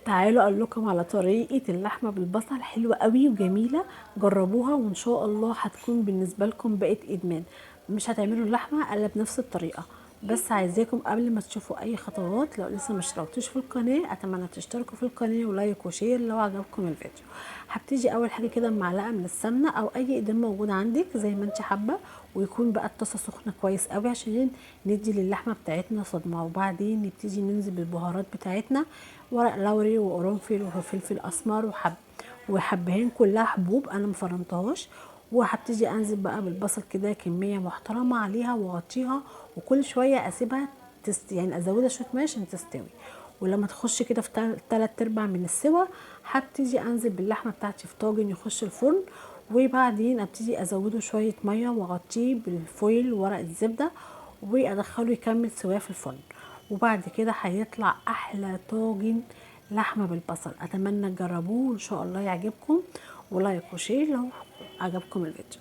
تعالوا اقول لكم على طريقه اللحمه بالبصل، حلوه قوي وجميله. جربوها وان شاء الله هتكون بالنسبه لكم بقت ادمان. مش هتعملوا اللحمه الا بنفس الطريقه. بس عايزاكم قبل ما تشوفوا اي خطوات، لو لسه ما اشتركتوش في القناه اتمنى تشتركوا في القناه ولايك وشير لو عجبكم الفيديو. هبتدي اول حاجه كده بمعلقه من السمنه او اي اقدام موجود عندك زي ما انت حابه، ويكون بقى الطاسه سخنه كويس قوي عشان ندي للحمه بتاعتنا صدمه. وبعدين نبتدي ننزل بالبهارات بتاعتنا، ورق لوري وقرنفل وفلفل اسمر وحبهان، كلها حبوب انا مفرمتهاش. وهبتدي انزل بقى بالبصل كده كميه محترمه عليها واغطيها، وكل شويه اسيبها يعني ازودها شويه ميه عشان تستوي. ولما تخش كده في 3/4 من السوا، هبتدي انزل باللحمه بتاعتي في طاجن يخش الفرن. وبعدين ابتدي ازوده شويه ميه واغطيه بالفويل ورق الزبده، وادخله يكمل سواه في الفرن. وبعد كده هيطلع احلى طاجن لحمه بالبصل. اتمنى تجربوه وان شاء الله يعجبكم، ولايك وشير لو عجبكم الفيديو.